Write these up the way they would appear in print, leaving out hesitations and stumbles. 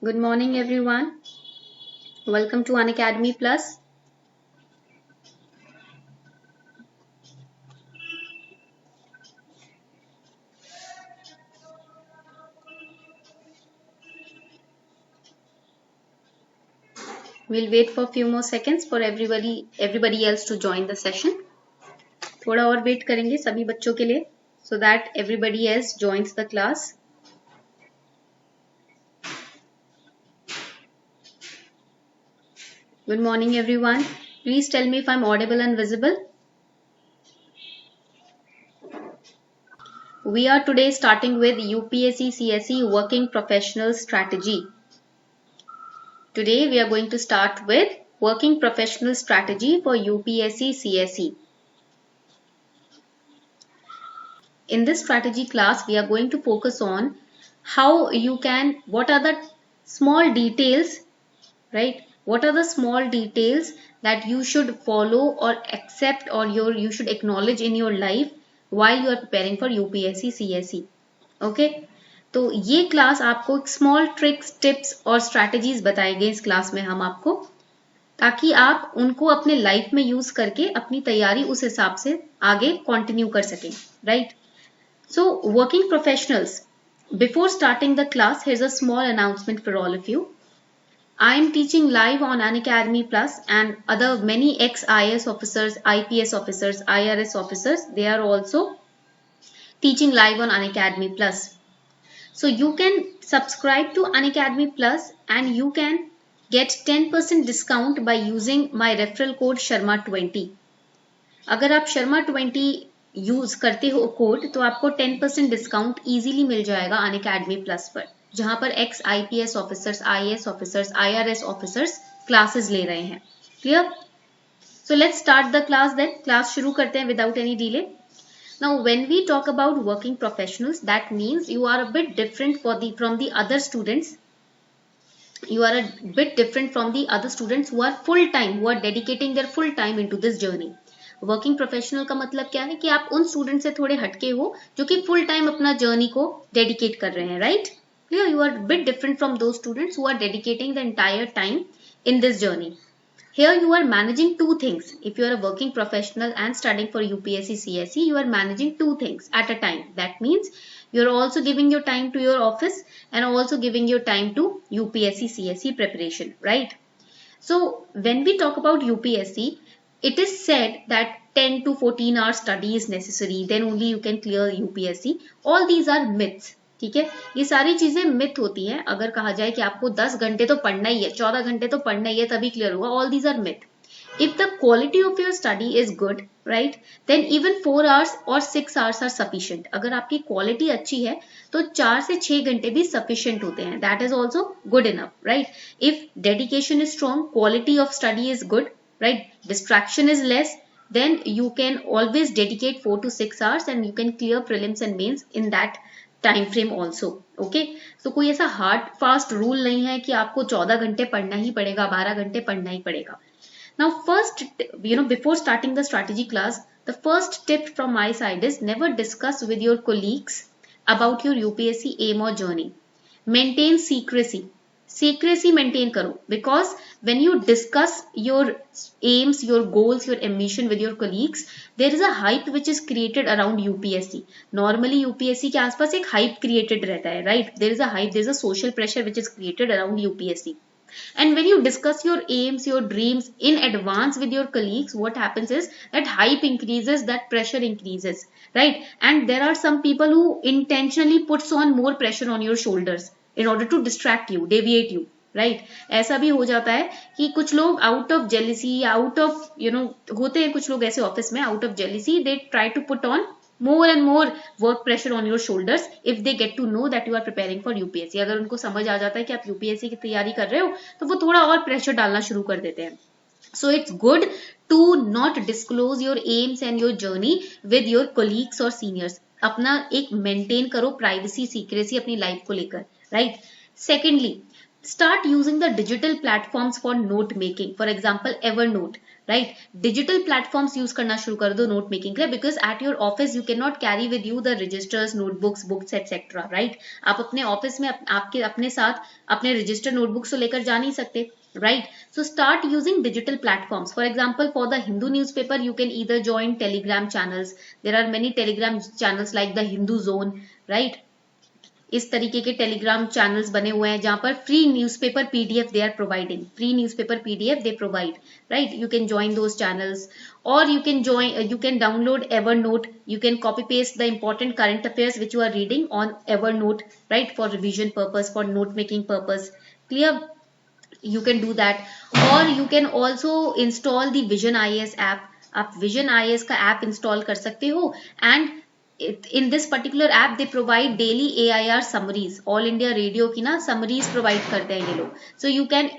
Good morning, everyone. Welcome to Unacademy Plus. We'll wait for a few more seconds for everybody else to join the session. थोड़ा और wait करेंगे सभी बच्चों के लिए so that everybody else joins the class. Good morning, everyone. Please tell me if I'm audible and visible. We are today starting with UPSC CSE Working Professional Strategy. Today we are going to start with Working Professional Strategy for UPSC CSE. In this strategy class, we are going to focus on what are the small details, right? What are the small details that you should follow or accept or you should acknowledge in your life while you are preparing for UPSC CSE. Okay? तो ये class आपको small tricks tips और strategies बताएंगे इस class में हम आपको, ताकि आप उनको अपने लाइफ में यूज करके अपनी तैयारी उस हिसाब से आगे कंटिन्यू कर सकें, right? So, working professionals, before starting the class, here's a small announcement for all of you. I am teaching live on Unacademy Plus and other many ex-IAS officers, IPS officers, IRS officers, they are also teaching live on Unacademy Plus. So, you can subscribe to Unacademy Plus and you can get 10% discount by using my referral code Sharma20. अगर आप Sharma20 use करते हो code तो आपको 10% discount easily मिल जाएगा Unacademy plus पर, जहां पर ex IPS officers, IAS officers, IRS officers classes ले रहे हैं. Clear? So let's start the class then. Class शुरू करते हैं without any delay. Now when we talk about working professionals, that means you are a bit different from the other students. You are a bit different from the other students who are full time, who are dedicating their full time into this journey. Working professional का मतलब क्या है कि आप उन student से थोड़े हटके हो जो कि फुल टाइम अपना जर्नी को डेडिकेट कर रहे हैं, right? Clear? You are bit different from those students who are dedicating the entire time in this journey. Here you are managing two things. If you are a working professional and studying for UPSC CSE, you are managing two things at a time. That means you are also giving your time to your office and also giving your time to UPSC CSE preparation, right? So when we talk about UPSC, it is said that 10 to 14 hours study is necessary, then only you can clear UPSC. All these are myths. ठीक है, ये सारी चीजें myth होती हैं. अगर कहा जाए कि आपको 10 घंटे तो पढ़ना ही है, 14 घंटे तो पढ़ना ही है तभी क्लियर होगा, all these are myth. If the quality of your study is good, right, then even 4 hours or 6 hours are sufficient. अगर आपकी क्वालिटी अच्छी है तो 4 से 6 घंटे भी sufficient होते हैं. That is also good enough, right? If dedication is strong, quality of study is good, right, distraction is less, then you can always dedicate 4 to 6 hours and you can clear prelims and mains in that time frame also. Okay, तो कोई ऐसा hard fast rule नहीं है कि आपको 14 घंटे पढ़ना ही पड़ेगा, 12 घंटे पढ़ना ही पड़ेगा. Now first, before starting the strategy class, the first tip from my side is never discuss with your colleagues about your UPSC aim or journey. Maintain secrecy. Secrecy maintain करो, because when you discuss your aims, your goals, your ambition with your colleagues, there is a hype which is created around UPSC. Normally UPSC के आसपास एक hype created रहता है, right? There is a hype, there is a social pressure which is created around UPSC. And when you discuss your aims, your dreams in advance with your colleagues, what happens is that hype increases, that pressure increases, right? And there are some people who intentionally puts on more pressure on your shoulders in order to distract you, deviate you, right? ऐसा भी हो जाता है कि कुछ लोग out of jealousy, out of होते हैं कुछ लोग ऐसे ऑफिस में, out of jealousy they try to put on more and more work pressure on your shoulders if they get to know that you are preparing for UPSC. अगर उनको समझ आ जाता है कि आप UPSC की तैयारी कर रहे हो तो वो थोड़ा और प्रेशर डालना शुरू कर देते हैं. So it's good to not disclose your aims and your journey with your colleagues or seniors. अपना एक मेंटेन करो प्राइवेसी, सीक्रेसी अपनी लाइफ को लेकर, right? Secondly, start using the digital platforms for note making. For example, Evernote, right? Digital platforms use करना शुरू कर दो note making के लिए, because at your office you cannot carry with you the registers, notebooks, books, etc. right? आप अपने office में आपके अपने साथ अपने रजिस्टर नोटबुक्स तो लेकर जा नहीं सकते, right? So start using digital platforms. For example, for the Hindu newspaper, you can either join Telegram channels. There are many Telegram channels like the Hindu Zone, right? इस तरीके के टेलीग्राम चैनल्स बने हुए हैं जहां पर free newspaper PDF they are providing, free newspaper PDF they provide, right? You can join those channels, और you can download Evernote. You can copy paste the important current affairs which you are reading on Evernote, right, for revision purpose, for note making purpose. Clear? You can do that. Or you can also install the Vision IAS app. आप Vision IAS का app install कर सकते हो, and in this particular app they provide daily AIR summaries. All India Radio की ना summaries provide करते हैं ये लोग. So you can,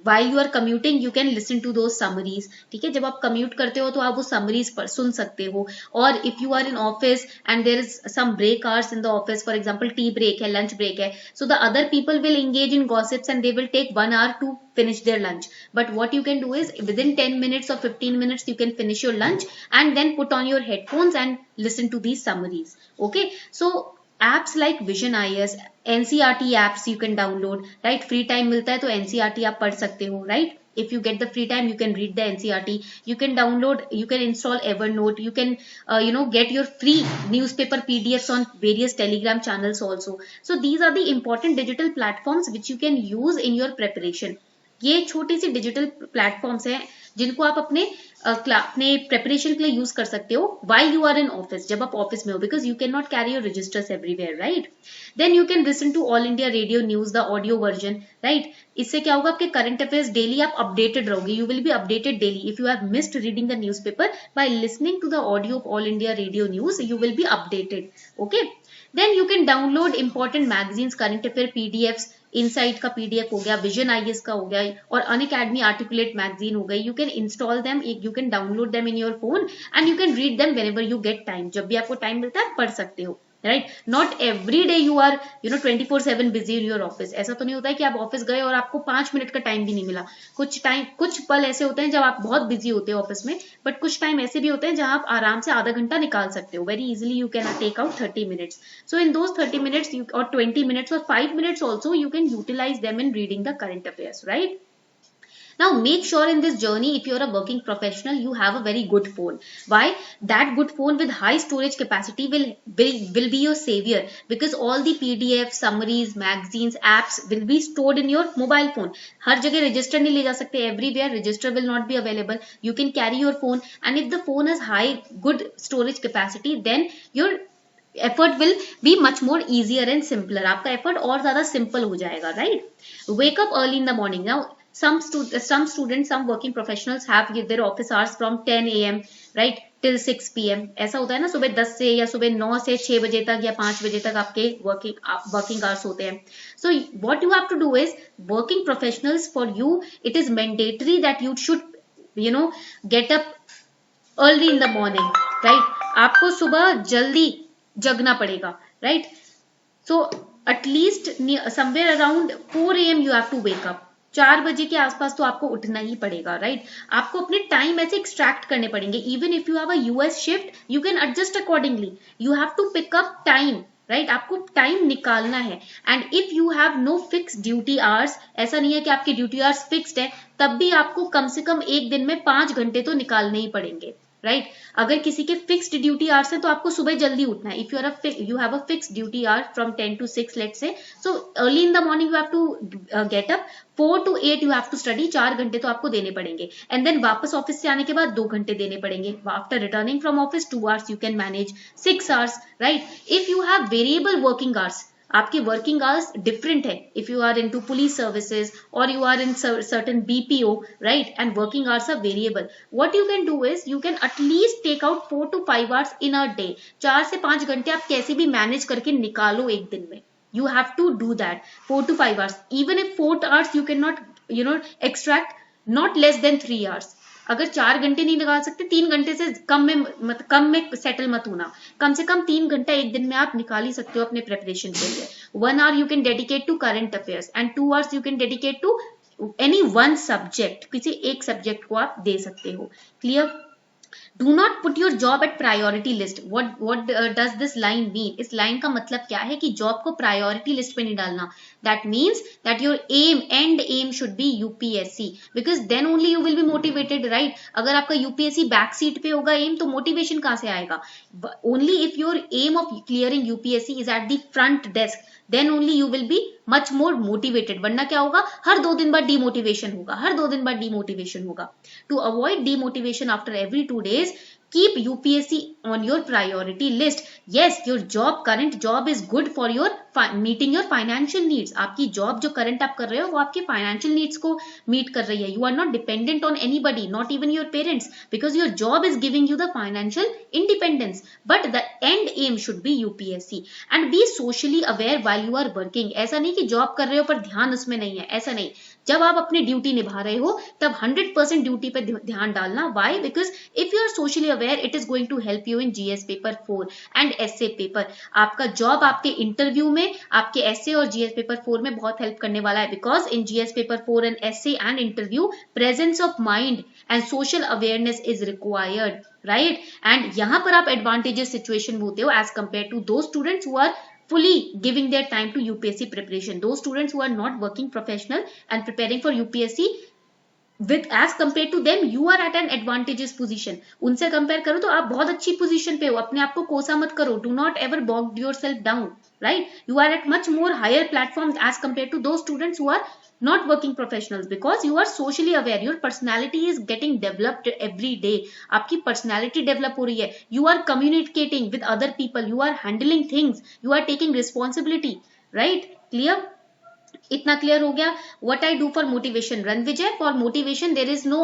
while you are commuting, you can listen to those summaries. ठीक है, जब आप commute करते हो तो आप वो summaries पर सुन सकते हो. और if you are in office and there is some break hours in the office, for example tea break है, lunch break है, so the other people will engage in gossips and they will take 1 hour to finish their lunch. But what you can do is within 10 minutes or 15 minutes you can finish your lunch and then put on your headphones and listen to these summaries. Okay, so apps like Vision IAS, NCERT apps you can download, right? Free time मिलता है तो NCERT आप पढ़ सकते हो, right? If you get the free time, you can read the NCERT. You can download, you can install Evernote. You can, get your free newspaper PDFs on various Telegram channels also. So these are the important digital platforms which you can use in your preparation. ये छोटी सी digital platforms हैं जिनको आप अपने preparation के लिए use कर सकते हो while you are in office, जब आप ऑफिस में हो, because you cannot carry your registers everywhere, right? Then you can listen to All India Radio News, the audio version, right? इससे क्या होगा, आपके करंट अफेयर्स डेली आप अपडेटेड रहोगे. You will be updated daily. If you have missed reading the newspaper, by listening to the audio of All India Radio news, you will be updated. Okay, then you can download important magazines, current affair PDFs. Insight का PDF हो गया, vision IAS का हो गया, और Unacademy articulate magazine हो गई. You can install them, you can download them in your phone and you can read them whenever you get time. जब भी आपको टाइम मिलता है पढ़ सकते हो, right? Not every day you are 24/7 busy in your office. ऐसा तो नहीं होता है कि आप ऑफिस गए और आपको 5 मिनट का टाइम भी नहीं मिला. कुछ पल ऐसे होते हैं जब आप बहुत बिजी होते हो ऑफिस में, बट कुछ टाइम ऐसे भी होते हैं जहां आप आराम से आधा घंटा निकाल सकते हो. Very easily you can take out 30 minutes. So in those 30 minutes और 20 मिनट्स और 5 minutes also you can utilize them in reading the current affairs, right? Now make sure in this journey, if you're a working professional, you have a very good phone. Why? That good phone with high storage capacity will be your savior, because all the PDF, summaries, magazines, apps will be stored in your mobile phone. हर जगह register नहीं ले जा सकते. Everywhere register will not be available. You can carry your phone, and if the phone has good storage capacity, then your effort will be much more easier and simpler. आपका effort और ज़्यादा simple हो जाएगा, right? Wake up early in the morning. Now some students, some working professionals have their office hours from 10 a.m. right till 6 p.m. ऐसा होता है ना, सुबह 10 से या सुबह 9 से 6 बजे तक या 5 बजे तक आपके working hours होते हैं. So what you have to do is, working professionals, for you it is mandatory that you should get up early in the morning, right? आपको सुबह जल्दी जगना पड़ेगा, right? So at least somewhere around 4 a.m. you have to wake up. 4 बजे के आसपास तो आपको उठना ही पड़ेगा, राइट? आपको अपने टाइम ऐसे एक्सट्रैक्ट करने पड़ेंगे. Even if you have a US shift, you can adjust accordingly. You have to pick up time, right? आपको टाइम निकालना है. And if you have no fix duty hours, ऐसा नहीं है कि आपके ड्यूटी आवर्स फिक्स्ड है, तब भी आपको कम से कम एक दिन में 5 घंटे तो निकालने ही पड़ेंगे, राइट? अगर किसी के फिक्स्ड ड्यूटी आवर्स है तो आपको सुबह जल्दी उठना है. If you have a fixed duty hour from 10 to 6 let's say, so early in the morning you have to get up. 4 to 8 you have to study. 4 घंटे तो आपको देने पड़ेंगे. एंड देन वापस ऑफिस से आने के बाद 2 घंटे देने पड़ेंगे. After returning from office 2 hours you can manage. 6 hours, right? If you have variable working hours, आपके वर्किंग आवर्स डिफरेंट है. If you are into police services और you are in certain BPO, right? And working hours are variable. What you can do is, you can at least take out 4 to 5 hours in a day. 4 से 5 घंटे आप कैसे भी manage करके निकालो एक दिन में. You have to do that 4 to 5 hours. Even if 4 hours you cannot extract, not less than 3 hours. अगर 4 घंटे नहीं निकाल सकते, 3 घंटे से कम में सेटल मत होना. कम से कम 3 घंटा एक दिन में आप निकाल ही सकते हो अपने प्रेपरेशन के लिए. 1 hour you can dedicate to current affairs and 2 hours you can dedicate to any one subject, किसी एक सब्जेक्ट को आप दे सकते हो. Clear? Do not put your job eight priority list. What does this line mean? इस line का मतलब क्या है कि जॉब को प्रायोरिटी लिस्ट पे नहीं डालना. That means that your end aim should be UPSC, because then only you will be motivated, right? अगर आपका यूपीएससी बैक सीट पे होगा एम, तो मोटिवेशन कहां से आएगा? Only if your aim of clearing UPSC is at the front desk, then only you will be much more motivated. वरना क्या होगा? हर 2 दिन बाद demotivation होगा, हर 2 दिन बाद demotivation होगा. To avoid demotivation after every 2 days, keep UPSC on your priority list. Yes, your current job is good for your meeting your financial needs. आपकी job जो current आप कर रहे हो वो आपके financial needs को meet कर रही है. You are not dependent on anybody, not even your parents, because your job is giving you the financial independence. But the end aim should be UPSC. And be socially aware while you are working. ऐसा नहीं कि job कर रहे हो पर ध्यान उसमें नहीं है, ऐसा नहीं. जब आप अपनी ड्यूटी निभा रहे हो तब 100% ड्यूटी पे ध्यान डालना. Why? Because if you are socially aware it is going to help you in GS paper 4 and essay paper. आपका जॉब आपके इंटरव्यू में, आपके एसए और जीएस पेपर 4 में बहुत हेल्प करने वाला है. Because in GS paper 4 and essay and interview presence of mind and social awareness is required, right? And यहां पर आप एडवांटेजेस सिचुएशन में होते हो एज कंपेयर टू दो students who are fully giving their time to UPSC preparation. Those students who are not working professional and preparing for UPSC, with as compared to them, you are at an advantageous position. उनसे compare करो तो आप बहुत अच्छी position पे हो. अपने आप को कोसा मत करो. Do not ever bog yourself down, right? You are at much more higher platform as compared to those students who are not working professionals, because you are socially aware. Your personality is getting developed every day. आपकी personality develop हो रही है. You are communicating with other people. You are handling things. You are taking responsibility, right? Clear? इतना clear हो गया. What I do for motivation? Ranvijay, for motivation there is no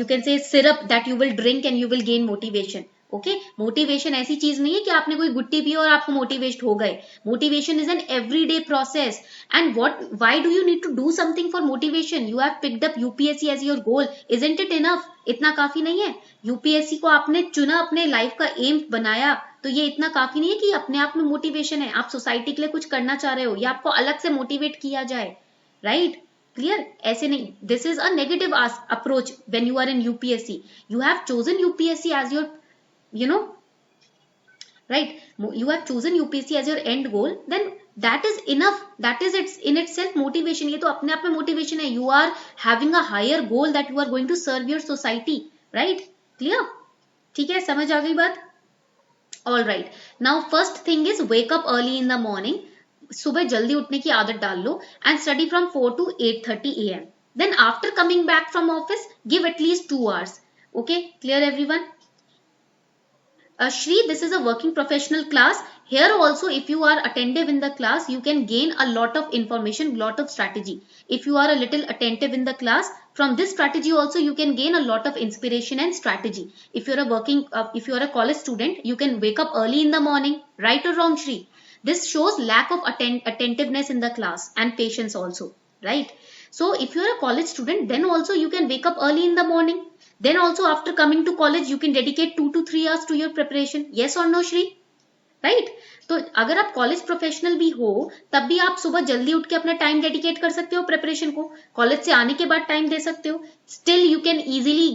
you can say syrup that you will drink and you will gain motivation. Okay, motivation ऐसी चीज नहीं है कि आपने कोई गुट्टी पी और आपको मोटिवेट हो गए. Motivation is an everyday process. And why do you need to do something for motivation? You have picked up UPSC as your goal. Isn't it enough? इतना काफी नहीं है? यूपीएससी को आपने चुना, अपने लाइफ का एम बनाया, तो ये इतना काफी नहीं है कि अपने आप में मोटिवेशन है. आप सोसाइटी के लिए कुछ करना चाह रहे हो या आपको अलग से मोटिवेट किया जाए, राइट? क्लियर? ऐसे नहीं. This is a negative approach when you are in UPSC. You have chosen UPSC as your, you know, right? You have chosen UPSC as your end goal, then that is enough. That is in itself motivation. ये तो अपने आप में motivation है. You are having a higher goal that you are going to serve your society, right? Clear? ठीक है, समझ आ गई बात? All right. Now first thing is wake up early in the morning. सुबह जल्दी उठने की आदत डाल लो and study from 4 to 8:30 AM. Then after coming back from office, give at least 2 hours. Okay, clear everyone? Shri, this is a working professional class. Here also, if you are attentive in the class, you can gain a lot of information, lot of strategy. If you are a little attentive in the class, from this strategy also you can gain a lot of inspiration and strategy. If you are a college student, you can wake up early in the morning. Right or wrong, Shri? This shows lack of attentiveness in the class and patience also, right? So if you are a college student, then also you can wake up early in the morning. Then also after coming to college, you can dedicate 2 to 3 hours to your preparation. Yes or no, Shri? Right? तो अगर आप college professional भी हो तब भी आप सुबह जल्दी उठ के अपना टाइम डेडिकेट कर सकते हो प्रिपरेशन को. कॉलेज से आने के बाद टाइम दे सकते हो. Still you can easily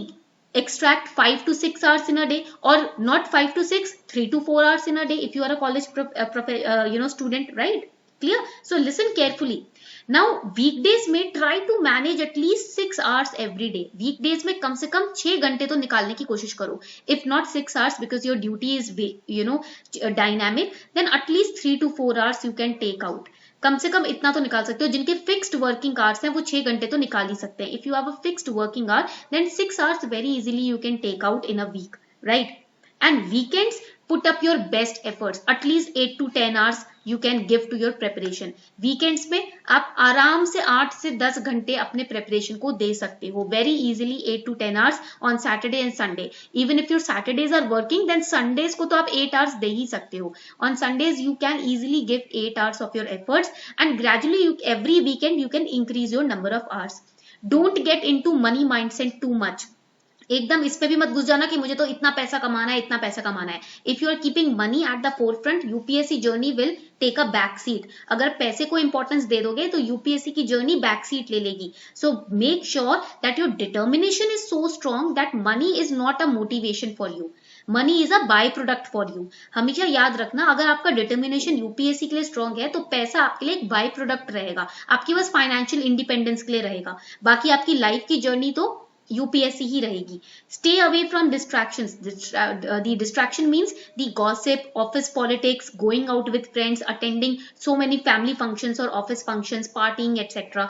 extract 5 to 6 hours in a day, or not 5 to 6, 3 to 4 hours in a day if you are a college student, right? Clear? So listen carefully. Now weekdays में try to manage at least 6 hours every day. Weekdays में कम से कम 6 घंटे तो निकालने की कोशिश करो. If not 6 hours, because your duty is dynamic, then at least 3 to 4 hours you can take out. कम से कम इतना तो निकाल सकते हो. जिनके फिक्स्ड वर्किंग आवर्स हैं वो 6 घंटे तो निकाल ही सकते हैं. If you have a fixed working hour, then 6 hours very easily you can take out in a week, right? And weekends put up your best efforts. At least 8 to 10 hours you can give to your preparation. Weekends में आप आराम से 8 से 10 घंटे अपने preparation को दे सकते हो. Very easily 8 to 10 hours on Saturday and Sunday. Even if your Saturdays are working, then Sundays को तो आप 8 hours दे ही सकते हो. On Sundays you can easily give 8 hours of your efforts, and gradually every weekend you can increase your number of hours. Don't get into money mindset too much. एकदम इस पे भी मत घुस जाना कि मुझे तो इतना पैसा कमाना है, इतना पैसा कमाना है. If you are keeping money at the forefront, UPSC journey will take a back seat. अगर पैसे को इंपॉर्टेंस दे दोगे तो यूपीएससी की जर्नी बैक सीट ले लेगी. So make sure that your determination is so strong that money is not a motivation for you. Money is a by product for you. हमेशा याद रखना, अगर आपका डिटर्मिनेशन यूपीएससी के लिए स्ट्रांग है तो पैसा आपके लिए एक बाय प्रोडक्ट रहेगा, आपके पास फाइनेंशियल इंडिपेंडेंस के लिए रहेगा. बाकी आपकी लाइफ की जर्नी तो यूपीएससी ही रहेगी. Stay away from distractions. The distraction means the gossip, office politics, going out with friends, attending so many family functions or office functions, partying, etc.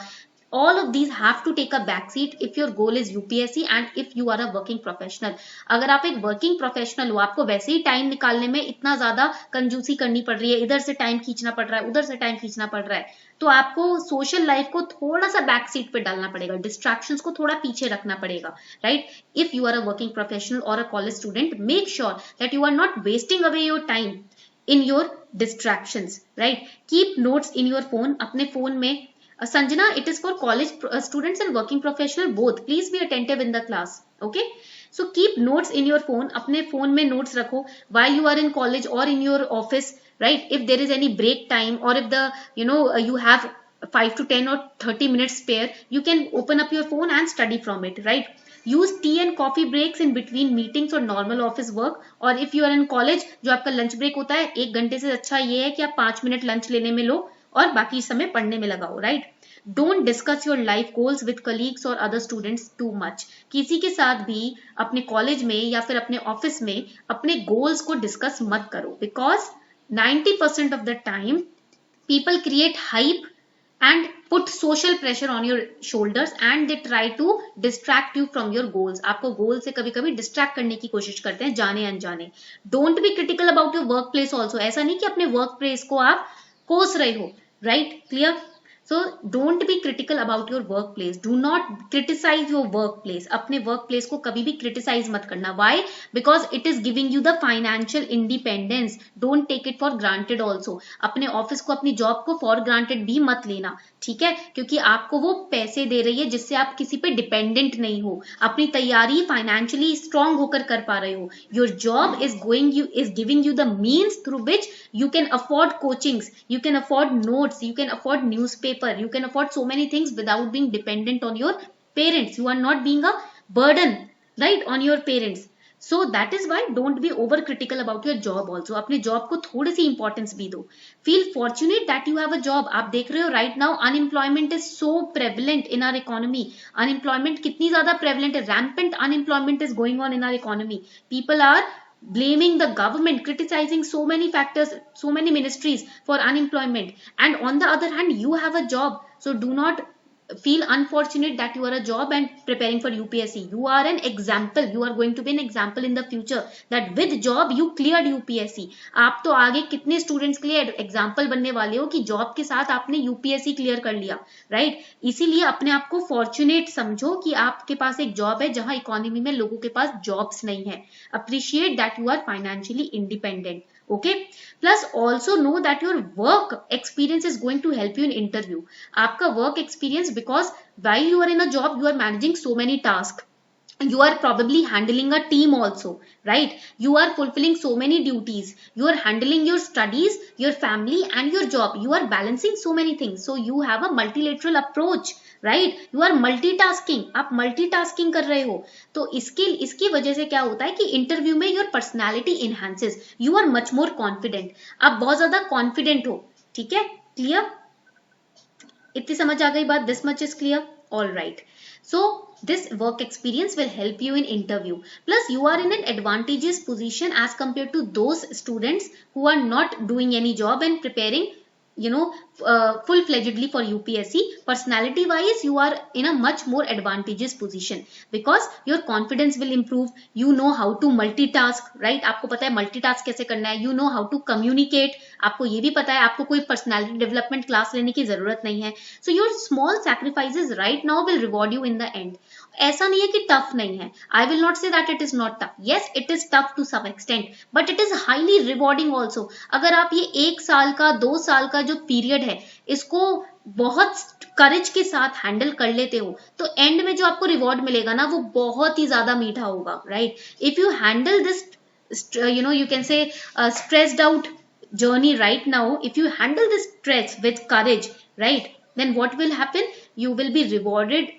All of these have to take a backseat if your goal is UPSC and if you are a working professional. अगर आप एक working professional हो, आपको वैसे ही time निकालने में इतना ज्यादा कंजूसी करनी पड़ रही है, इधर से टाइम खींचना पड़ रहा है, उधर से टाइम खींचना पड़ रहा है, तो आपको सोशल लाइफ को थोड़ा सा बैक सीट पे डालना पड़ेगा, डिस्ट्रैक्शंस को थोड़ा पीछे रखना पड़ेगा, right. If you are a working professional और a college student, make sure that you are not wasting away your time in your distractions, right. Keep notes in your phone. अपने फोन में, Sanjana, it is for college students and working professional both. Please be attentive in the class. Okay. So keep notes in your phone. अपने phone में notes रखो while you are in college or in your office, right? If there is any break time or if the, you have 5 to 10 or 30 minutes spare, you can open up your phone and study from it, right? Use tea and coffee breaks in between meetings or normal office work. और if you are in college, जो आपका lunch break होता है 1 घंटे से अच्छा ये है कि आप 5 मिनट lunch लेने में लो और बाकी समय पढ़ने में लगाओ, right. Don't discuss your life goals with colleagues और अदर स्टूडेंट्स टू मच. किसी के साथ भी अपने कॉलेज में या फिर अपने ऑफिस में अपने गोल्स को डिस्कस मत करो, because 90% of the time people create hype and put social pressure on your shoulders and they try to distract you from your goals. आपको गोल से कभी कभी डिस्ट्रैक्ट करने की कोशिश करते हैं जाने अनजाने. Don't be critical about your work place also. ऐसा नहीं कि अपने वर्क प्लेस को आप कोस रहे हो, right. Clear. So don't be critical about your workplace. Do not criticize your workplace. अपने workplace को कभी भी criticize मत करना. Why? Because it is giving you the financial independence. Don't take it for granted also. अपने office को, अपनी job को for granted भी मत लेना, ठीक है, क्योंकि आपको वो पैसे दे रही है जिससे आप किसी पे डिपेंडेंट नहीं हो, अपनी तैयारी फाइनेंशियली स्ट्रांग होकर कर पा रहे हो. Your job is giving you the means through which you can afford coachings, you can afford notes, you can afford newspaper, you can afford so many things without being dependent on your parents. You are not being a burden, right, on your parents. So that is why don't be over critical about your job also. अपने job को थोड़ी सी importance भी दो. Feel fortunate that you have a job. आप देख रहे हो right now unemployment is so prevalent in our economy. Unemployment कितनी ज़्यादा prevalent है. Rampant unemployment is going on in our economy. People are blaming the government, criticizing so many factors, so many ministries for unemployment, and on the other hand you have a job. So do not feel unfortunate that you are a job and preparing for UPSC. You are an example. You are going to be an example in the future that with job you cleared UPSC. आप तो आगे कितने students के लिए example बनने वाले हो कि जॉब के साथ आपने यूपीएससी क्लियर कर लिया, राइट. इसीलिए अपने आप को फॉर्चुनेट समझो कि आपके पास एक जॉब है जहां इकोनॉमी में लोगों के पास जॉब्स नहीं है. Appreciate that you are financially independent. Okay. Plus also know that your work experience is going to help you in interview. आपका work experience, because while you are in a job you are managing so many tasks. You are probably handling a team also, right. You are fulfilling so many duties. You are handling your studies, your family and your job. You are balancing so many things. So you have a multilateral approach, right. You are multitasking. आप multitasking कर रहे हो. तो इसकी वजह से क्या होता है कि इंटरव्यू में your personality enhances. You are much more confident. आप बहुत ज्यादा confident हो, ठीक है. क्लियर. इतनी समझ आ गई बात. This much is clear. All right. So this work experience will help you in interview. Plus you are in an advantageous position as compared to those students who are not doing any job and preparing, full-fledgedly for UPSC. Personality wise you are in a much more advantageous position because your confidence will improve. You know how to multitask, right. आपको पता है multitask कैसे करना है. You know how to communicate. आपको ये भी पता है आपको कोई personality development class लेने की जरूरत नहीं है. So your small sacrifices right now will reward you in the end. ऐसा नहीं है कि टफ नहीं है. I will not say that it is not tough. Yes, it is tough to some extent, but it is highly rewarding also. अगर आप ये 1 साल का 2 साल का जो पीरियड है इसको बहुत करेज के साथ हैंडल कर लेते हो तो एंड में जो आपको रिवॉर्ड मिलेगा ना वो बहुत ही ज्यादा मीठा होगा, right? If you handle this you can say stressed out journey right now, if you handle this stress with courage, right, then what will happen? You will be rewarded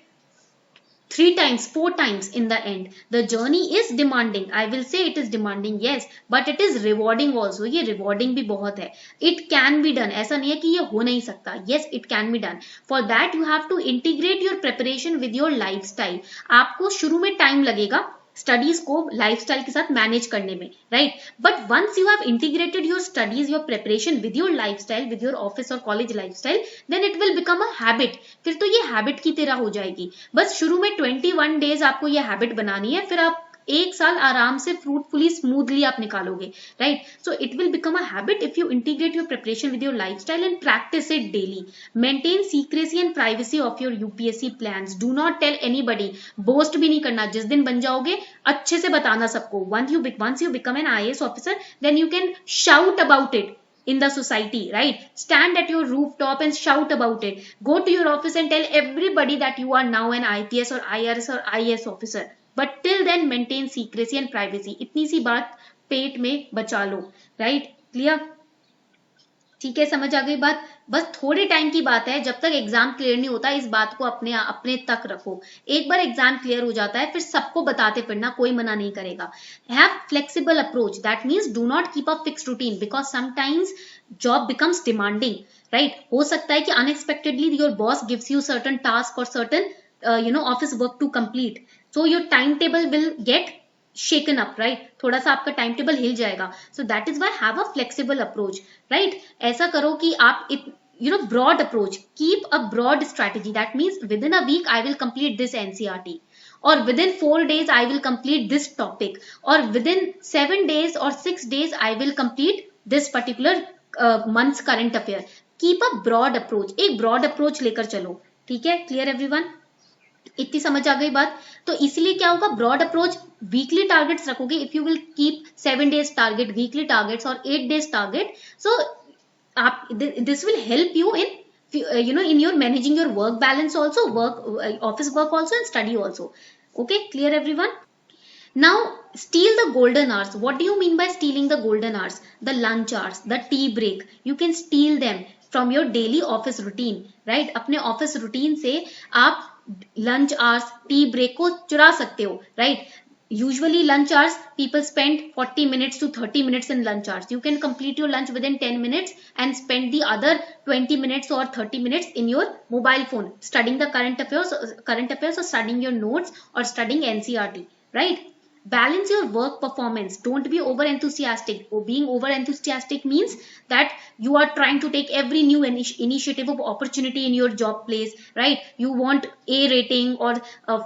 3 times, 4 times in the end. The journey is demanding, I will say it is demanding, yes, but it is rewarding also. ये rewarding भी बहुत है. It can be done, ऐसा नहीं है कि ये हो नहीं सकता. Yes, it can be done. For that you have to integrate your preparation with your lifestyle. आपको शुरू में time लगेगा स्टडीज को लाइफस्टाइल के साथ मैनेज करने में, right? But once you have integrated your studies, your preparation with your lifestyle, with your office और college lifestyle, then it will become a habit. फिर तो ये हैबिट की तरह हो जाएगी. बस शुरू में 21 डेज आपको ये हैबिट बनानी है, फिर आप 1 साल आराम से फ्रूटफुली स्मूथली आप निकालोगे, right? So it will become a habit if you integrate your preparation with your lifestyle and practice it daily. Maintain secrecy and privacy of your UPSC plans. Do not tell anybody. Boast भी नहीं करना. जिस दिन बन जाओगे अच्छे से बताना सबको. once you become an IAS officer, then you can shout about it in the society, right? Stand at your rooftop and shout about it. Go to your office and tell everybody that you are now an IPS or IRS or IAS officer. But till then maintain secrecy and privacy. इतनी सी बात पेट में बचा लो, right? Clear? ठीक है, समझ आ गई बात? बस थोड़े टाइम की बात है, जब तक एग्जाम क्लियर नहीं होता इस बात को अपने तक रखो. एक बार एग्जाम क्लियर हो जाता है फिर सबको बताते फिरना, कोई मना नहीं करेगा. Have flexible approach. That means do not keep a fixed routine because sometimes job becomes demanding, right? हो सकता है कि unexpectedly your boss gives you certain task और certain office work to complete. So your timetable will get shaken up, right? थोड़ा सा आपका time table हिल जाएगा. So that is why have a flexible approach, right? ऐसा करो कि आप broad approach. Keep a broad strategy. That means within a week I will complete this NCERT, or within 4 days I will complete this topic, or within 7 days or 6 days I will complete this particular month's current affair. Keep a broad approach. एक broad approach लेकर चलो. ठीक है? Clear everyone? इतनी समझ आ गई बात? तो इसलिए क्या होगा, ब्रॉड अप्रोच. वीकली टारगेट्स रखोगे. If you will keep 7 days target, weekly targets और 8 days टारगेट, सो आप this will help you in in your managing your work balance also, office work also and study also. Okay, clear everyone? Now steal the golden hours. What do you mean by stealing the golden hours? The lunch hours, the tea break, you can steal them from your daily office routine, right? अपने office routine से आप lunch hours, tea break को चुरा सकते हो, right? Usually lunch hours people spend 40 minutes to 30 minutes in lunch hours. You can complete your lunch within 10 minutes and spend the other 20 minutes or 30 minutes in your mobile phone studying the current affairs or studying your notes or studying NCERT, right? Balance your work performance. Don't be over enthusiastic. Being over enthusiastic means that you are trying to take every new initiative of opportunity in your job place, right? You want A rating or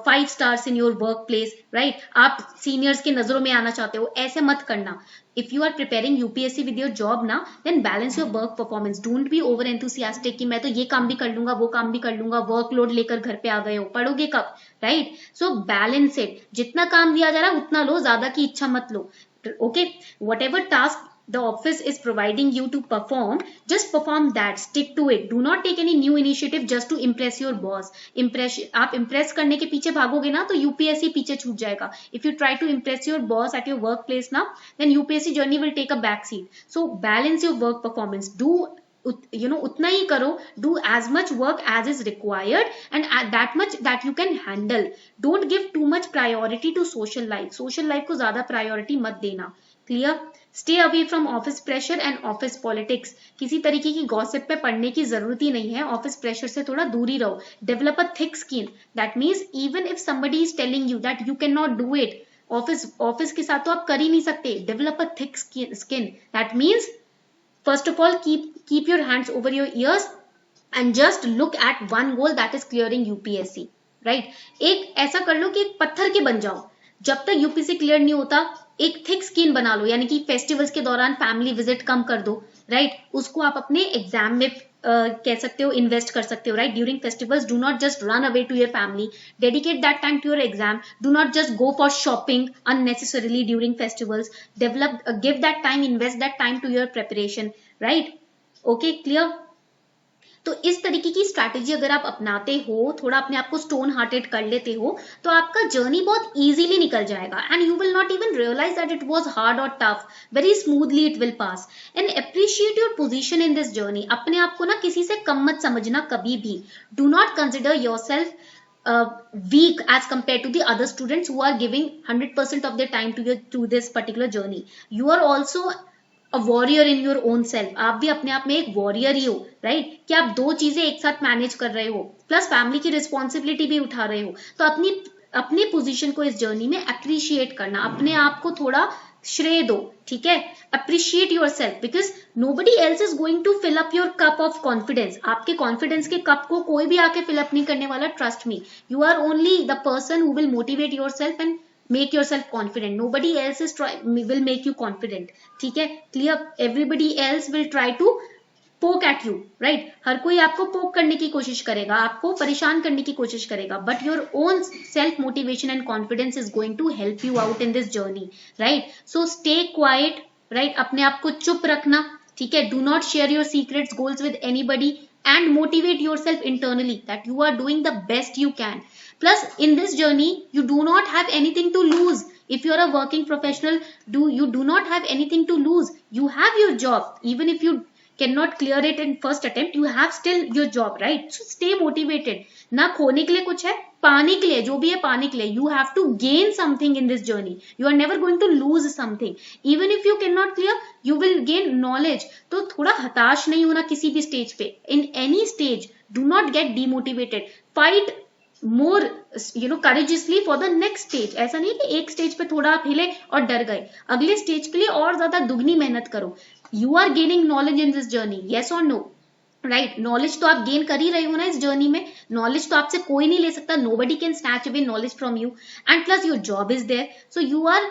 5 stars in your workplace, right? आप seniors के नजरों में आना चाहते हो, ऐसे मत करना. If you are preparing UPSC with your job now, then balance your work performance. Don't be over enthusiastic कि मैं तो ये काम भी कर लूंगा, वो काम भी कर लूंगा. वर्कलोड लेकर घर पे आ गए हो, पढ़ोगे कब, राइट? So balance it. जितना काम दिया जा रहा है उतना लो, ज्यादा की इच्छा मत लो. Okay, whatever task the office is providing you to perform, just perform that. Stick to it. Do not take any new initiative just to impress your boss. आप impress करने के पीछे भागोगे ना तो UPSC पीछे छूट जाएगा. If you try to impress your boss at your workplace now, then UPSC journey will take a back seat. So balance your work performance. Do उतना ही करो. Do as much work as is required and that much that you can handle. Don't give too much priority to social life. Social life को ज्यादा priority मत देना. Clear? Stay away from office pressure and office politics. किसी तरीके की gossip पे पढ़ने की जरूरत ही नहीं है. ऑफिस प्रेशर से थोड़ा दूर ही रहो. Develop a thick skin. That means even if somebody is telling you that you cannot do it, office के साथ तो आप कर ही नहीं सकते. Develop a thick skin. That means first of all keep your hands over your ears and just look at one goal, that is clearing UPSC, right? एक ऐसा कर लो कि एक पत्थर के बन जाओ. जब तक यूपीएससी क्लियर नहीं होता एक थिक स्किन बना लो, यानी कि फेस्टिवल्स के दौरान फैमिली विजिट कम कर दो, राइट? उसको आप अपने एग्जाम में कह सकते हो, इन्वेस्ट कर सकते हो, right? During festivals do not just run away to your family, dedicate that time to your exam. Do not just go for shopping unnecessarily during festivals. Give that time, invest that time to your preparation, right? Okay, clear? तो इस तरीके की strategy अगर आप अपनाते हो, थोड़ा अपने आप को स्टोन हार्टेड कर लेते हो, तो आपका जर्नी बहुत इजीली निकल जाएगा and you will not even realize that it was hard और tough, very smoothly it will pass. And appreciate your position in this journey. अपने आप को ना किसी से कम मत समझना कभी भी। Do not consider yourself weak as compared to the other students who are giving 100% of their time to this particular journey. You are also a warrior in your own self. आप भी अपने आप में एक वॉरियर ही हो, right? कि आप दो चीजें एक साथ मैनेज कर रहे हो, प्लस फैमिली की रिस्पॉन्सिबिलिटी भी उठा रहे हो। तो अपनी पोजीशन को इस जर्नी में अप्रिशिएट करना, अपने आप को थोड़ा श्रेय दो, ठीक है? Appreciate yourself because nobody else is going to fill up your cup of confidence. आपके कॉन्फिडेंस के कप को कोई भी आके फिल अप नहीं करने वाला, trust me. You are only the person who will motivate yourself and make yourself confident. Nobody else will make you confident. ठीक है? Clear? Everybody else will try to poke at you, right? हर कोई आपको पोक करने की कोशिश करेगा, आपको परेशान करने की कोशिश करेगा, but your own self motivation and confidence is going to help you out in this journey, right? So stay quiet, right? अपने आप को चुप रखना, ठीक है? Do not share your secrets, goals with anybody and motivate yourself internally that you are doing the best you can. Plus, in this journey, you do not have anything to lose. If you are a working professional, you do not have anything to lose. You have your job. Even if you cannot clear it in first attempt, you have still your job, right? So stay motivated. ना खोने के लिए कुछ है, पाने के लिए, जो भी है पाने के लिए. You have to gain something in this journey. You are never going to lose something. Even if you cannot clear, you will gain knowledge. तो थोड़ा हताश नहीं होना किसी भी स्टेज पे. In any stage, do not get demotivated. Fight more courageously for the next stage. ऐसा नहीं कि एक स्टेज पे थोड़ा आप हिले और डर गए, अगले स्टेज के लिए और ज्यादा दुगनी मेहनत करो. You are gaining knowledge in this journey, yes और नो, राइट? नॉलेज तो आप गेन कर ही रहे हो ना इस जर्नी में. नॉलेज तो आपसे कोई नहीं ले सकता. Nobody can snatch away knowledge from you and plus your job is there. So you are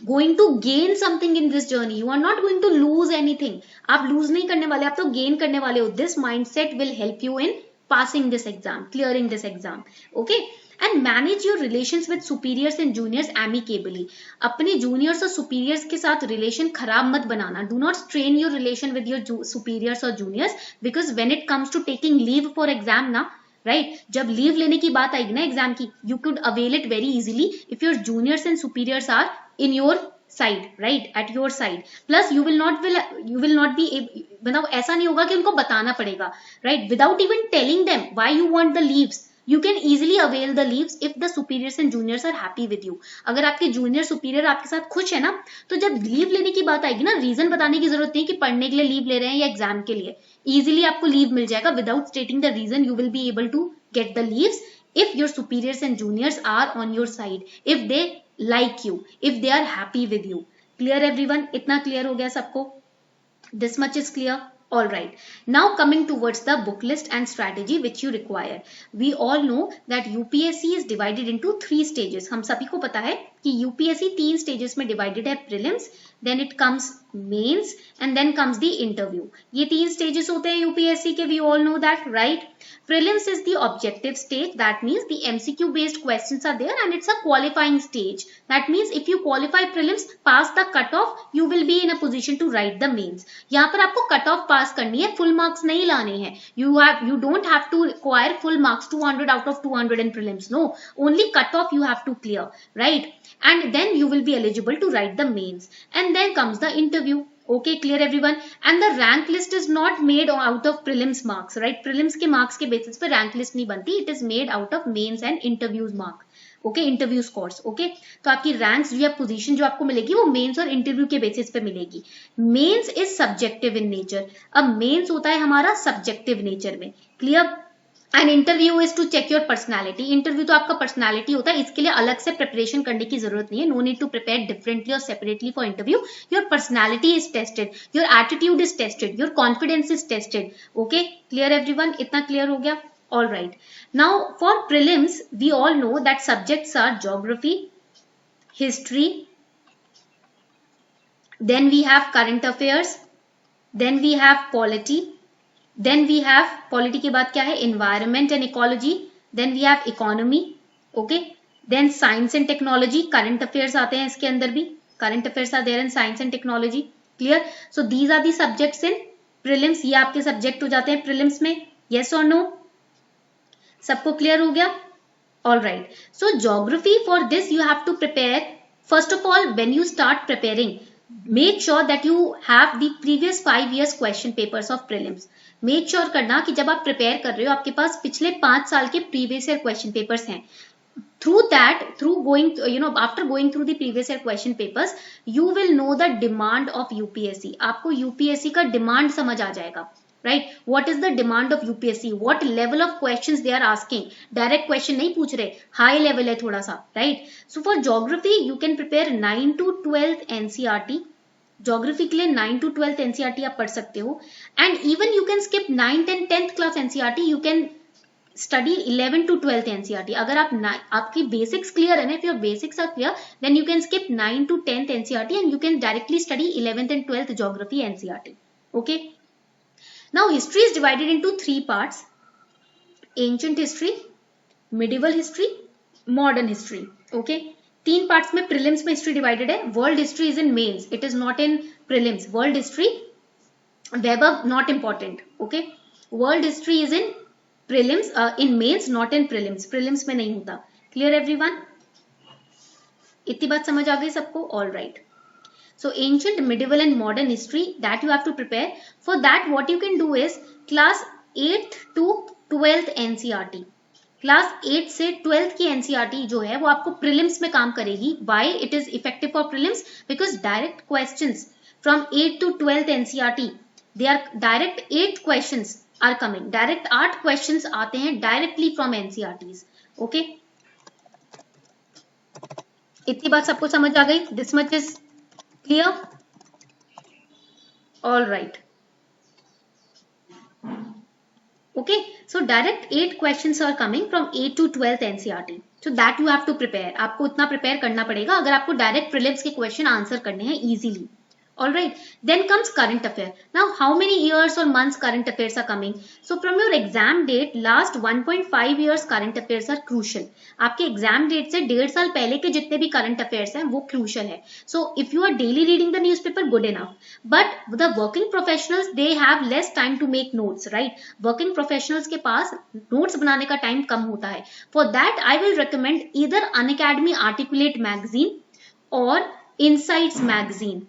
going to gain something in this journey. You are not going to lose anything. आप lose नहीं करने वाले, आप तो gain करने वाले हो. This mindset will help you in passing this exam, clearing this exam. Okay? And manage your relations with superiors and juniors amicably. अपने juniors और superiors के साथ relation खराब मत बनाना. Do not strain your relation with your superiors or juniors because when it comes to taking leave for exam ना, right? जब leave लेने की बात आएगी ना एग्जाम की, you could avail it very easily if your juniors and superiors are in your side, right? At your side. Plus you will not be मतलब ऐसा नहीं होगा कि उनको बताना पड़ेगा, right? Without even telling them why you want the leaves, you can easily avail the leaves if the superiors and juniors are happy with you. अगर आपके junior superior आपके साथ खुश है ना, तो जब लीव लेने की बात आएगी ना, रीजन बताने की जरूरत नहीं कि पढ़ने के लिए लीव ले रहे हैं या एग्जाम के लिए. Easily आपको लीव मिल जाएगा. Without stating the reason, you will be able to get the leaves if your superiors and juniors are on your side, if they like you, if they are happy with you. Clear everyone? इतना clear हो गया सबको? This much is clear? All right. Now coming towards the book list and strategy which you require. We all know that UPSC is divided into 3 stages. हम सभी को पता है कि UPSC 3 stages में divided है. Prelims, then it comes mains and then comes the interview. ये 3 stages होते हैं UPSC के. We all know that, right? Prelims is the objective stage. That means the MCQ based questions are there and it's a qualifying stage. That means if you qualify prelims, pass the cutoff, you will be in a position to write the mains. यहाँ पर आपको cutoff pass करनी है, full marks नहीं लाने हैं. You don't have to acquire full marks 200 out of 200 in prelims. No, only cutoff you have to clear, right? And then you will be eligible to write the mains. And then comes the interview. Okay, clear everyone? And the rank list is not made out of prelims marks, right? Prelims के marks के basis पे rank list नहीं बनती. It is made out of mains and interviews mark. Okay, interview scores. Okay, तो आपकी ranks जो या position जो आपको मिलेगी वो mains और interview के basis पे मिलेगी. Mains is subjective in nature. अब mains होता है हमारा subjective nature में. Clear? And interview is to check your personality. Interview तो आपका पर्सनैलिटी होता है, इसके लिए अलग से प्रिपरेशन करने की जरूरत नहीं है. No need to prepare differently और separately for interview. Your personality is tested, your attitude is tested, your confidence is tested. Okay, clear everyone? इतना क्लियर हो गया? All right. Now for prelims we all know that subjects are geography, history, then we have current affairs, then we have polity, then we have polity के बाद क्या है? environment and ecology, then we have economy, okay, then science and technology. current affairs आते हैं इसके अंदर भी. current affairs are there in science and technology. clear? So these are the subjects in prelims. ये आपके subject हो जाते हैं prelims में. yes or no? सबको क्लियर हो गया? All right. So geography, for this you have to prepare. First of all, when you start preparing, make sure that you have the previous 5 years question papers of prelims. Make sure करना कि जब आप prepare कर रहे हो आपके पास पिछले 5 साल के previous year question papers हैं. Through that, through going, after going through the previous year question papers, you will know the demand of UPSC. आपको UPSC का demand समझ आ जाएगा. Right? What is the demand of UPSC? What level of questions they are asking? Direct question नहीं पूछ रहे, high level है थोड़ा सा, right? So for geography you can prepare 9 to 12th NCERT. Geography के लिए 9 to 12th NCERT आप पढ़ सकते हो, and even you can skip 9th and 10th class NCERT. You can study 11 to 12th NCERT. अगर आप आपकी basics clear है ना, if your basics are clear, then you can skip 9 to 10th NCERT and you can directly study 11th and 12th geography NCERT. Okay. Now history is divided into 3 parts: ancient history, medieval history, modern history. Okay, 3 parts में prelims में history divided है. World history is in mains, it is not in prelims. World history, Weber not important. Okay, world history is in prelims, in mains, not in prelims. Prelims में नहीं होता. Clear everyone? इतनी बात समझ आ गई सबको? All right. So ancient, medieval and modern history, that you have to prepare. For that what you can do is class 8th to 12th NCERT. Class 8 से 12th की NCERT जो है वो आपको प्रीलिम्स में काम करेगी. Why it is effective for prelims? Because direct questions from 8 to 12th NCERT, they are direct 8 questions are coming. Direct 8 questions आते हैं directly from NCERTs. Okay? इतनी बात सबको समझ आ गई? This much is clear? All right. Okay, so direct 8 questions are coming from 8 to 12th NCERT. So that you have to prepare. आपको उतना prepare करना पड़ेगा अगर आपको direct prelims के question answer करने हैं easily. All right, then comes current affair. Now how many years or months current affairs are coming? So from your exam date, last 1.5 years current affairs are crucial. आपके exam date से 1.5 साल पहले के जितने भी current affairs हैं वो crucial है. So if you are daily reading the newspaper, good enough. But the working professionals, they have less time to make notes, right? Working professionals के पास notes बनाने का time कम होता है. For that I will recommend either Unacademy Articulate magazine or Insights magazine.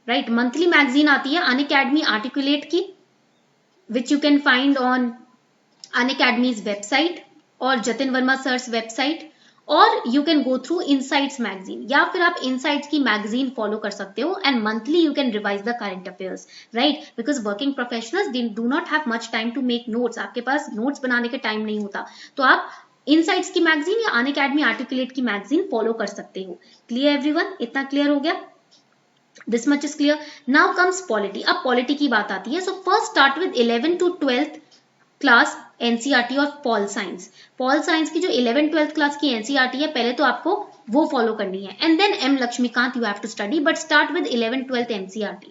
Right, monthly magazine आती है Unacademy articulate की, विच you can find on Unacademy's website और Jatin Verma sirs website, और you can go through insights magazine, या फिर आप इनसाइट्स की magazine follow कर सकते हो and monthly you can revise the current affairs, right? Because working professionals do not have much time to make notes. आपके पास नोट्स बनाने का टाइम नहीं होता, तो आप इनसाइट्स की मैगजीन या अनअकैडमी आर्टिकुलेट की मैगजीन फॉलो कर सकते हो. Clear everyone? इतना क्लियर हो गया? This much is clear. Now comes polity. अब polity की बात आती है. So first start with 11 to 12th class NCERT और Pol Science. Pol Science की जो 11-12th क्लास की NCERT है पहले तो आपको वो फॉलो करनी है, and then M Laxmikanth you have to study, but start with 11-12th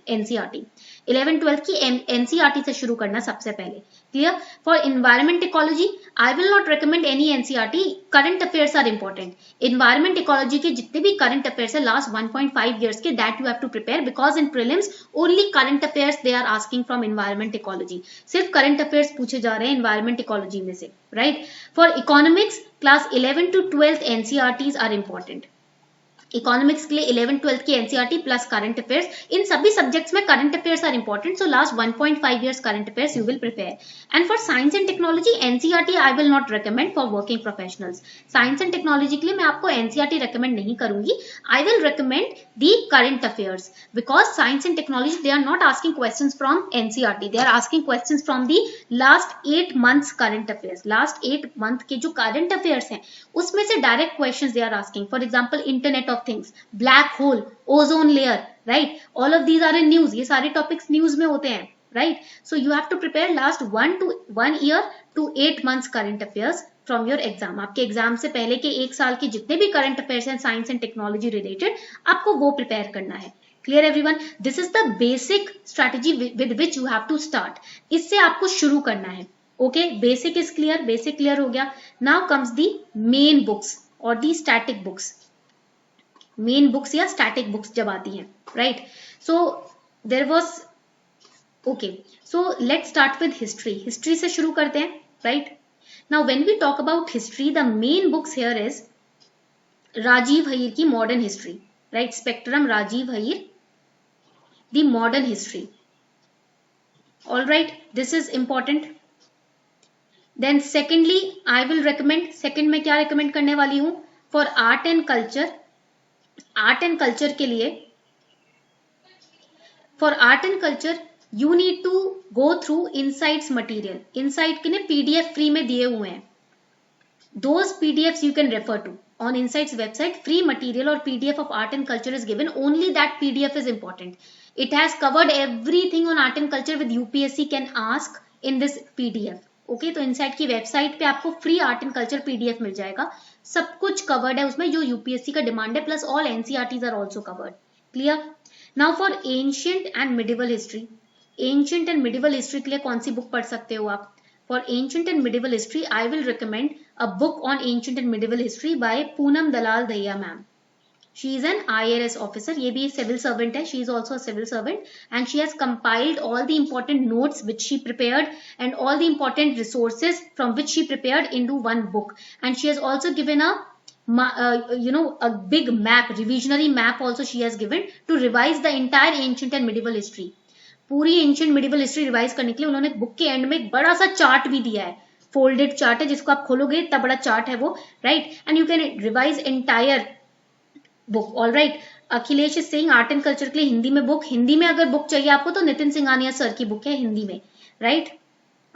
NCERT. 11-12th की NCERT से शुरू करना सबसे पहले. Clear? For environment ecology I will not recommend any NCERT. Current affairs are important. Environment ecology के जितने भी करंट अफेयर्स है लास्ट 1.5 years के, that you have to prepare, because in prelims only current affairs they are asking from environment ecology. सिर्फ current affairs पूछे जा रहे हैं इन्वायरमेंट इकोलॉजी में से, right? For economics class 11 to 12th NCERTs are important. Economics के लिए 11-12th की NCERT प्लस करंट अफेयर्स, इन सभी सब्जेक्ट्स में current affairs are important. So last 1.5 years current affairs you will prepare. And for science and technology NCERT I will not recommend for working professionals. Science and technology के लिए मैं आपको NCERT recommend नहीं करूंगी. I will recommend the current affairs, because science and technology they are not asking questions from NCERT, they are asking questions from the last 8 months current affairs. Last 8 month के जो current affairs हैं उसमें से direct questions they are asking. For example internet of things, black hole, ozone layer, right? All of these are in news. ये सारे topics news में होते हैं, right? So you have to prepare last 1 year to 8 months current affairs from your exam. आपके exam से पहले के 1 साल के जितने भी करंट अफेयर्स हैं साइंस एंड टेक्नोलॉजी रिलेटेड, आपको वो प्रिपेयर करना है. Clear everyone? This is the basic strategy with which you have to start. इससे आपको शुरू करना है. Okay, basic is clear. Basic clear हो गया. Now comes the main books और the static books. Main books या स्टैटिक बुक्स जब आती हैं, right? So there was, okay, so let's start with history. History से शुरू करते हैं. right? Now when we talk about history, the main books here is Rajiv Hayir ki modern history, right? Spectrum Rajiv Hayir, the modern history. All right, this is important. Then secondly, I will recommend, second में क्या recommend करने वाली हूँ, for art and culture, art and culture के लिए, for art and culture you need to go through Insights material. Insight के ने PDF free में दिए हुए हैं, those PDFs you can refer to on Insights website. Free material or PDF of art and culture is given, only that PDF is important. It has covered everything on art and culture with UPSC can ask in this PDF. ओके तो Insight की website पे आपको free art and culture PDF मिल जाएगा, सब कुछ covered है उसमें जो यूपीएससी का डिमांड है, plus all NCERTs are also covered. Clear? Now for ancient and medieval history, एंशिएंट एंड मिडिवल हिस्ट्री के लिए कौन सी बुक पढ़ सकते हो आप? For ancient and medieval history I will recommend a book on ancient and medieval history by Poonam Dalal Dahiya ma'am. She is an IRS officer. ये भी civil servant है. She is also a civil servant and she has compiled all the important notes which she prepared and all the important resources from which she prepared into one book. And she has also given a a big map, revisionary map also she has given to revise the entire ancient and medieval history. पूरी ancient medieval history revise करने के लिए उन्होंने book के end में एक बड़ा सा chart भी दिया है. Folded chart है जिसको आप खोलोगे इतना बड़ा chart है वो, right? And you can revise entire book. All right, Akhilesh is saying art and culture के लिए हिंदी में बुक. हिंदी में अगर बुक चाहिए आपको तो नितिन सिंघानिया सर की बुक है हिंदी में, राइट?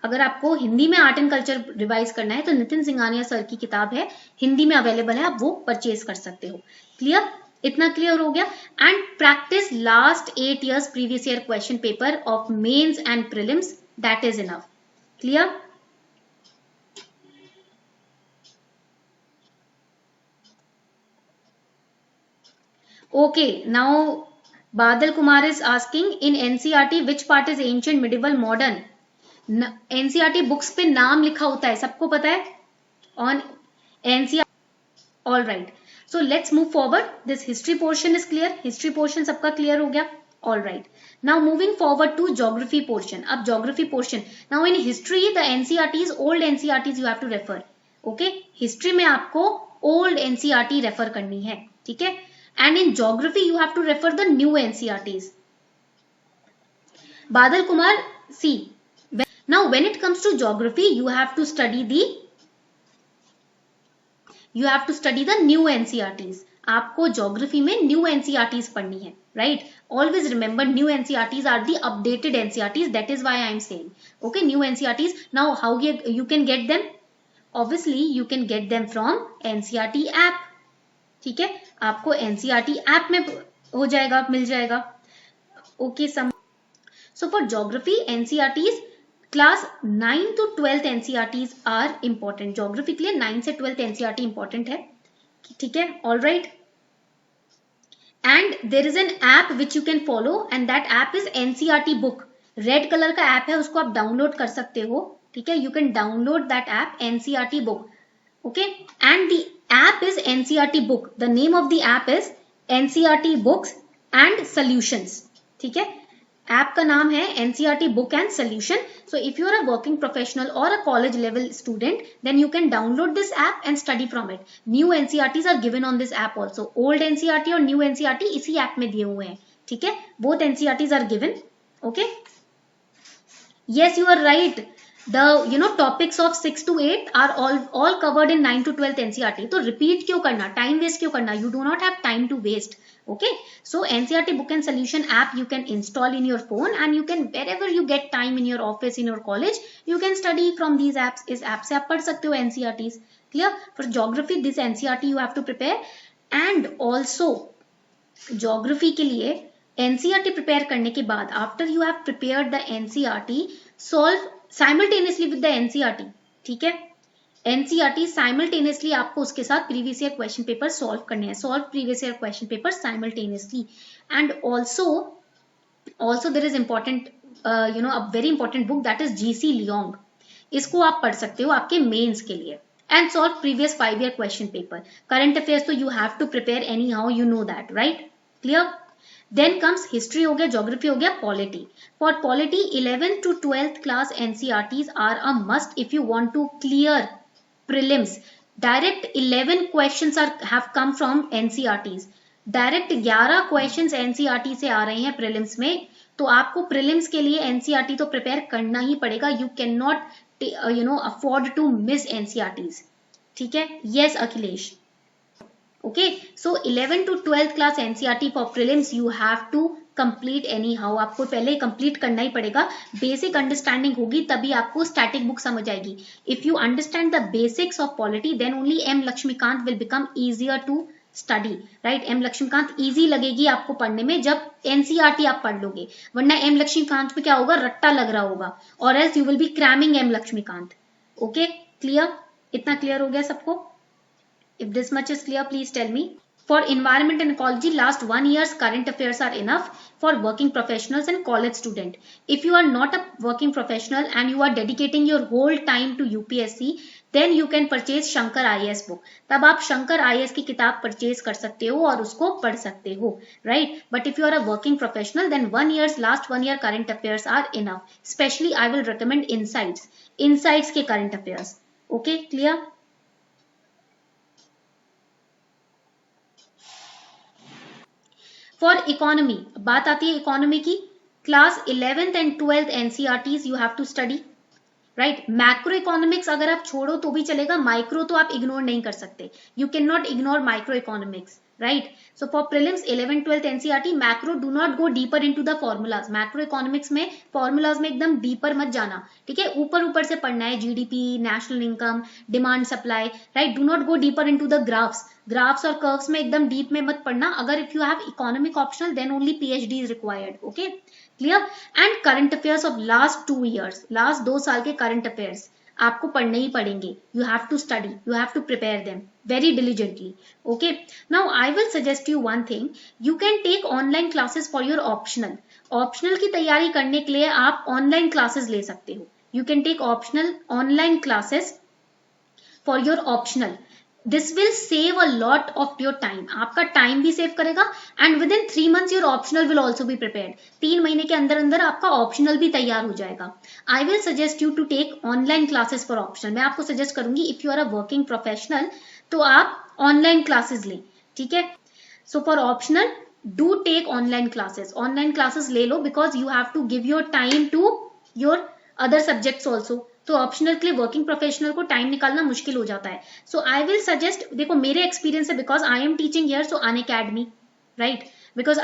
अगर आपको हिंदी में आर्ट एंड कल्चर रिवाइज करना है तो नितिन सिंघानिया सर की किताब है, हिंदी में अवेलेबल है, आप वो परचेज कर सकते हो. क्लियर? इतना क्लियर हो गया. And practice last 8 years previous year question paper of mains and prelims, that is enough. Clear? Okay, now Badal Kumar is asking in NCERT which part is ancient, medieval, modern. NCERT books पे नाम लिखा होता है, सबको पता है on NCERT. All right, so let's move forward. This history portion is clear. History portion सबका clear हो गया. All right, now moving forward to geography portion. अब geography portion. Now in history the NCERTs, old NCERTs you have to refer. Okay, history में आपको old NCERT refer करनी है, ठीक है? And in geography you have to refer the new NCERTs. Badal Kumar, see, now when it comes to geography you have to study the new NCERTs. आपको geography में new NCERTs पढ़नी है, right? Always remember new NCERTs are the updated NCERTs. That is why I am saying, okay, new NCERTs. Now how you can get them? Obviously you can get them from NCERT app. ठीक है, आपको NCERT app में हो जाएगा, मिल जाएगा. Okay, so for geography NCERTs class 9 to 12th NCERTs are important. Geography के लिए 9 से 12th NCERT इंपॉर्टेंट है, ठीक है? All right, and there is an app which you can follow and that app is NCERT book. Red colour का app है, उसको आप डाउनलोड कर सकते हो, ठीक है? You can download that app NCERT book. Okay, and the app is NCERT book. The name of the app is NCERT books and solutions. ठीक है, ऐप का नाम है NCERT book and solution. So if you are a working professional or a college level student, then you can download this app and study from it. New NCERTs are given on this app also. Old NCERT और new NCERT इसी app में दिए हुए हैं, ठीक है? Both NCERTs are given. Okay, yes, you are right. The topics of 6 to 8 are all covered in 9 to 12th NCERT. तो repeat क्यों करना, time waste क्यों करना? You do not have time to waste. Okay, so NCERT book and solution app you can install in your phone and you can, wherever you get time in your office, in your college, you can study from these apps. इस app से आप पढ़ सकते हो NCERTs. Clear? For geography this NCERT you have to prepare, and also geography के लिए NCERT prepare करने के बाद after you have prepared the NCERT, solve simultaneously with the NCERT. ठीक है, NCERT simultaneously आपको उसके साथ previous year question paper solve करने हैं. Solve previous year question paper simultaneously. And also there is important a very important book that is GC Leong. इसको आप पढ़ सकते हो आपके मेंस के लिए. And solve previous 5 year question paper. Current affairs तो you have to prepare anyhow, you know that, right? Clear? Then comes history हो गया, ज्योग्राफी हो गया, polity. For polity 11th to 12th class NCERTs are a must if you want to clear prelims. Direct 11 questions have come from NCERTs. Direct 11 questions NCERT से आ रहे हैं prelims में. तो आपको प्रीलिम्स के लिए एनसीईआरटी तो प्रिपेयर करना ही पड़ेगा. You can not afford to miss NCERTs. ठीक है. Yes Akhilesh. Okay, so 11 to 12th class NCERT for prelims you have to complete anyhow. आपको पहले कंप्लीट करना ही पड़ेगा. बेसिक अंडरस्टैंडिंग होगी तभी आपको स्टैटिक बुक समझ आएगी. If you understand the basics of polity then only M Laxmikanth will become easier to study. Right. M Laxmikanth easy लगेगी आपको पढ़ने में जब एनसीईआरटी आप पढ़ लोगे, वरना एम लक्ष्मीकांत में क्या होगा, रट्टा लग रहा होगा, और else you will be cramming M Laxmikanth. Okay, clear? इतना क्लियर हो गया सबको? If this much is clear, please tell me. For environment and ecology, last 1 year's current affairs are enough for working professionals and college student. If you are not a working professional and you are dedicating your whole time to UPSC, then you can purchase Shankar IAS book. तब आप Shankar IAS की किताब purchase कर सकते हो और उसको पढ़ सकते हो. Right? But if you are a working professional, then last 1 year current affairs are enough. Especially I will recommend Insights के current affairs. Okay, clear? For economy, बात आती है इकोनॉमी की. Class 11th and 12th NCERTs you have to study. Right. Macro economics अगर आप छोड़ो तो भी चलेगा, माइक्रो तो आप इग्नोर नहीं कर सकते. You can not ignore micro economics. Right. So for prelims 11th 12th NCERT, macro do not go deeper into the formulas. Macro economics में फॉर्मूलाज में एकदम डीपर मत जाना. ठीक है. ऊपर ऊपर से पढ़ना है. GDP, national income, demand supply. Right. Do not go deeper into the graphs और कर्व्स में एकदम डीप में मत पढ़ना. अगर if you have economic optional then only PhD is required. Okay, clear? And current affairs of last 2 years, last 2 साल के current affairs आपको पढ़ने ही पड़ेंगे. You have to study, you have to prepare them very diligently. Okay, now I will suggest you one thing. You can take online classes for your optional की तैयारी करने के लिए आप ऑनलाइन क्लासेस ले सकते हो. You can take online classes for your optional. This will save a lot of your time. आपका टाइम भी सेव करेगा and within 3 months your optional will also be prepared. 3 महीने के अंदर अंदर आपका ऑप्शनल भी तैयार हो जाएगा. I will suggest you to take online classes for optional. मैं आपको सजेस्ट करूंगी if you are a working professional तो आप ऑनलाइन क्लासेस लें. ठीक है. So for optional do take online classes ले लो because you have to give your time to your other subjects also. तो ऑप्शनल के लिए वर्किंग प्रोफेशनल को टाइम निकालना मुश्किल हो जाता है. सो आई विल सजेस्ट, देखो मेरे एक्सपीरियंस है because I am teaching here, so Unacademy. Right. Because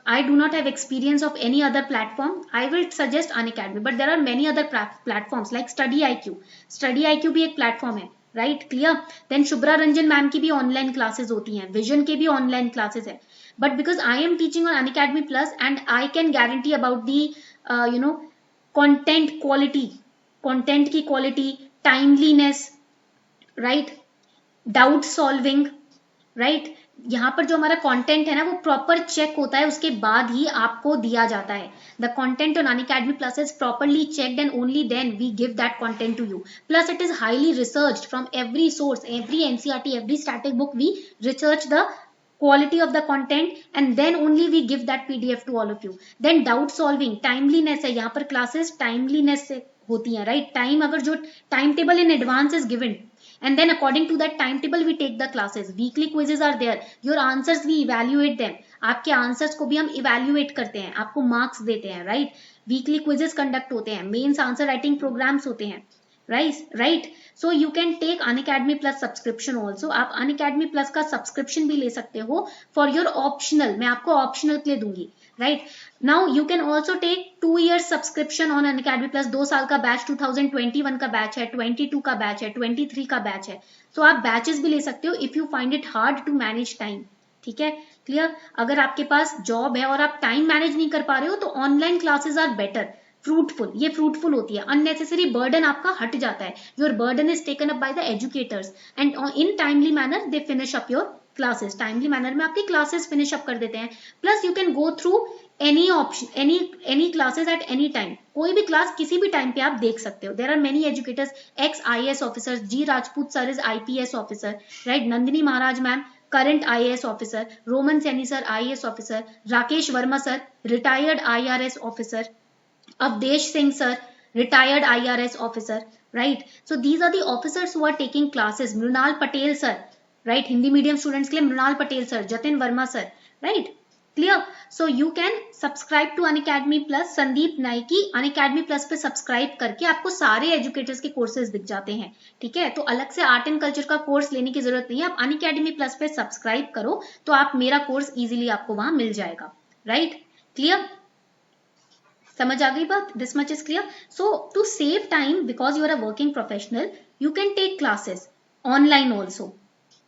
I do not have experience of any other platform. I will suggest Unacademy, but there are many other platforms like StudyIQ. StudyIQ भी एक platform है. Right, clear? Then Shubhra Ranjan ma'am की भी online classes होती हैं, vision के भी online classes है. But because I am teaching on Unacademy Plus and I can guarantee about the content की quality, timeliness, right, doubt solving. Right. यहाँ पर जो हमारा कंटेंट है ना वो प्रॉपर चेक होता है, उसके बाद ही आपको दिया जाता है. The content on Unacademy plus is properly checked and only then we give that content to you. Plus it is highly researched from every source, every NCERT, every static book. We research the quality of the content and then only we give that PDF to all of you. Then doubt solving, timeliness है. यहाँ पर classes timeliness से होती हैं. Right. Time अगर जो timetable in advance is given and then according to that timetable we take the classes. Weekly quizzes are there. Your answers we evaluate them. आपके answers को भी हम इवेल्युएट करते हैं, आपको मार्क्स देते हैं. राइट. वीकली क्विजेस कंडक्ट होते हैं, मेंस आंसर राइटिंग प्रोग्राम्स होते हैं. Right. So you can take Unacademy plus subscription also. आप अनअकैडमी प्लस का सब्सक्रिप्शन भी ले सकते हो फॉर योर ऑप्शनल. मैं आपको ऑप्शनल के लिए दूंगी. Right. Now you can also take 2 years subscription on Unacademy plus. 2 साल का बैच, 2021 का बैच है, 22 का बैच है, 23 का बैच है. तो आप बैचेस भी ले सकते हो if you find it hard to manage time. ठीक है, क्लियर? अगर आपके पास जॉब है और आप टाइम मैनेज नहीं कर पा रहे हो तो online classes are better. Fruitful, ये फ्रूटफुल होती है. अननेसेसरी बर्डन आपका हट जाता है. Your burden is taken up by the educators and in timely manner they finish up your classes. Timely manner में आपकी क्लासेस फिनिश अप कर देते हैं. Plus you can go through any option, any classes at any time. कोई भी class किसी भी time पे आप देख सकते हो. There are many educators, ex IAS officers. G Rajput sir is IPS officer. Right. Nandini Maharaj ma'am current IAS officer, Roman Saini sir IAS officer, Rakesh Verma sir retired IRS officer, Awadhesh Singh sir retired IRS officer, right? So these are the officers who are taking classes. Mrunal Patel sir, right? Hindi medium students के लिए Mrunal Patel sir, Jatin Verma sir, right? Clear? So you can subscribe to Unacademy Plus. Sandeep Nike Unacademy Plus पे subscribe करके आपको सारे educators के courses दिख जाते हैं, ठीक है? तो अलग से आर्ट एंड कल्चर का कोर्स लेने की जरूरत नहीं है, आप Unacademy Plus पे सब्सक्राइब करो तो आप मेरा कोर्स इजीली आपको वहां मिल जाएगा, राइट? क्लियर? समझ आ गई बात? This much is clear. So to save time because you are a working professional you can take classes online also.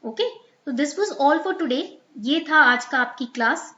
Okay, तो this was all for today. ये था आज का आपकी क्लास.